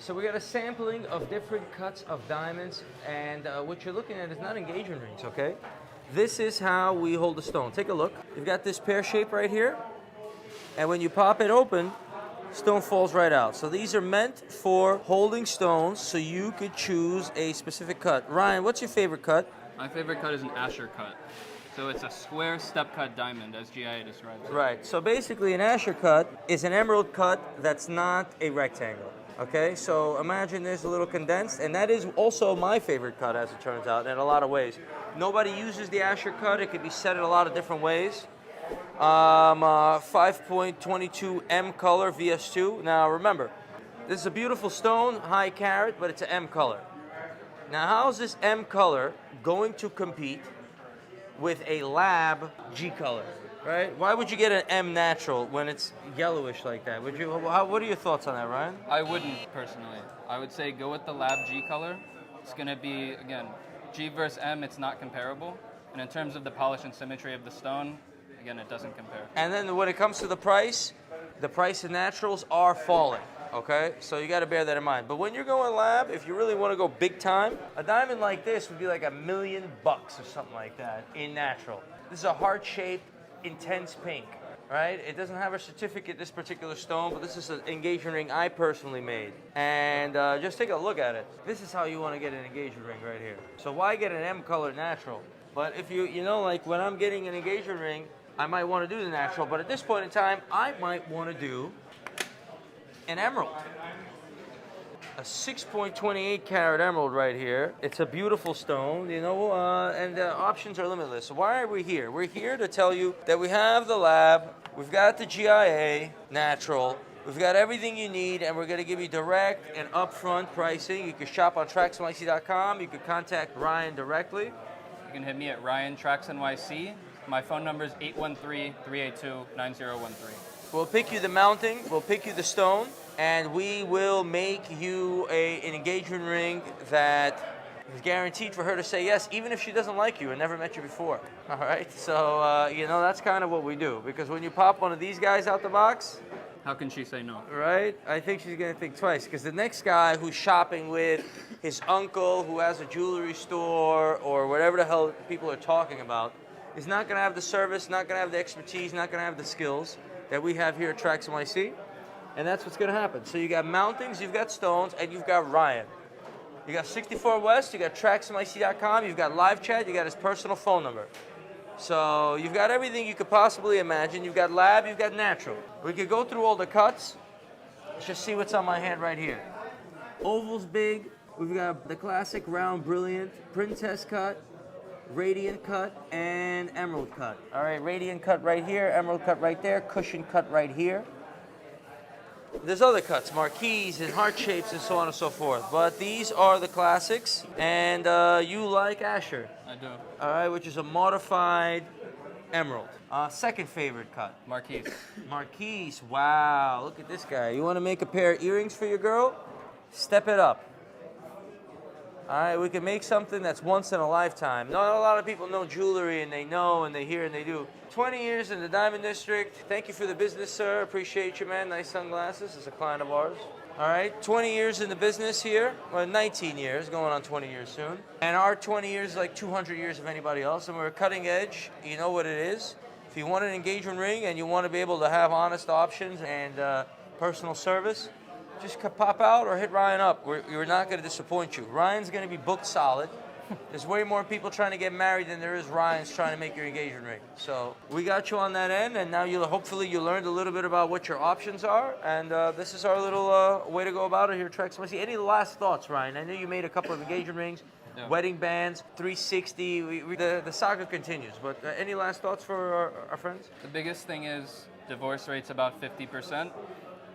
So we got a sampling of different cuts of diamonds, and what you're looking at is not engagement rings, okay? This is how we hold the stone. Take a look. You've got this pear shape right here, and when you pop it open, stone falls right out. So these are meant for holding stones so you could choose a specific cut. Ryan, what's your favorite cut? My favorite cut is an Asher cut. So it's a square step cut diamond, as GIA describes it. Right, so basically an Asher cut is an emerald cut that's not a rectangle. Okay, so imagine this a little condensed, and that is also my favorite cut, as it turns out, in a lot of ways. Nobody uses the Asher cut. It could be set in a lot of different ways. 5.22 M color VS2. Now remember, this is a beautiful stone, high carat, but it's an M color. Now how's this M color going to compete with a lab G color, right? Why would you get an M natural when it's yellowish like that? Would you? What are your thoughts on that, Ryan? I wouldn't, personally. I would say go with the lab G color. It's going to be, again, G versus M, it's not comparable. And in terms of the polish and symmetry of the stone, again, it doesn't compare. And then when it comes to the price of naturals are falling, okay? So you got to bear that in mind. But when you're going lab, if you really want to go big time, a diamond like this would be like $1 million or something like that in natural. This is a heart-shaped, intense pink, right? It doesn't have a certificate, this particular stone, but this is an engagement ring I personally made. And just take a look at it. This is how you want to get an engagement ring right here. So why get an M color natural? But if you know, like when I'm getting an engagement ring, I might want to do the natural, but at this point in time, I might want to do an emerald. A 6.28 carat emerald right here. It's a beautiful stone, you know, and the options are limitless. So why are we here? We're here to tell you that we have the lab, we've got the GIA natural, we've got everything you need, and we're going to give you direct and upfront pricing. You can shop on TracksNYC.com. You can contact Ryan directly. You can hit me at Ryan Tracks NYC. My phone number is 813-382-9013. We'll pick you the mounting, we'll pick you the stone, and we will make you an engagement ring that is guaranteed for her to say yes, even if she doesn't like you and never met you before. All right, so you know, that's kind of what we do, because when you pop one of these guys out the box, how can she say no? right? I think she's gonna think twice, because the next guy who's shopping with his uncle who has a jewelry store or whatever the hell people are talking about is not gonna have the service, not gonna have the expertise, not gonna have the skills that we have here at Tracks NYC, and that's what's gonna happen. So you got mountings, you've got stones, and you've got Ryan. You got 64 West, you got TracksNYC.com, you've got live chat, you got his personal phone number. So you've got everything you could possibly imagine. You've got lab, you've got natural. We could go through all the cuts. Let's just see what's on my hand right here. Oval's big. We've got the classic round brilliant, princess cut, radiant cut, and emerald cut. All right, radiant cut right here, emerald cut right there, cushion cut right here. There's other cuts, marquise and heart shapes and so on and so forth. But these are the classics, and you like Asher. I do. All right, which is a modified emerald. Second favorite cut. Marquise. Marquise, wow, look at this guy. You want to make a pair of earrings for your girl? Step it up. All right, we can make something that's once in a lifetime. Not a lot of people know jewelry, and they know, and they hear, and they do. 20 years in the Diamond District. Thank you for the business, sir. Appreciate you, man. Nice sunglasses. It's a client of ours. All right, 20 years in the business here. Well, 19 years, going on 20 years soon. And our 20 years is like 200 years of anybody else, and we're cutting edge. You know what it is. If you want an engagement ring and you want to be able to have honest options and personal service, just pop out or hit Ryan up. We're not going to disappoint you. Ryan's going to be booked solid. There's way more people trying to get married than there is Ryan's trying to make your engagement ring. So we got you on that end, and now hopefully you learned a little bit about what your options are, and this is our little way to go about it here at Tracks NYC. Any last thoughts, Ryan? I know you made a couple of engagement rings, wedding bands, 360. The saga continues, but any last thoughts for our friends? The biggest thing is divorce rate's about 50%.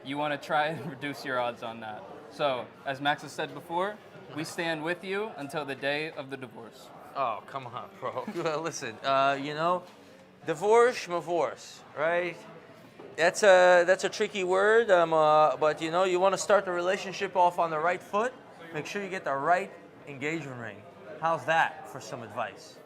You want to try and reduce your odds on that. So, as Max has said before, we stand with you until the day of the divorce. Oh, come on, bro. Listen, you know, divorce, right? That's a tricky word, but you know, you want to start the relationship off on the right foot. Make sure you get the right engagement ring. How's that for some advice?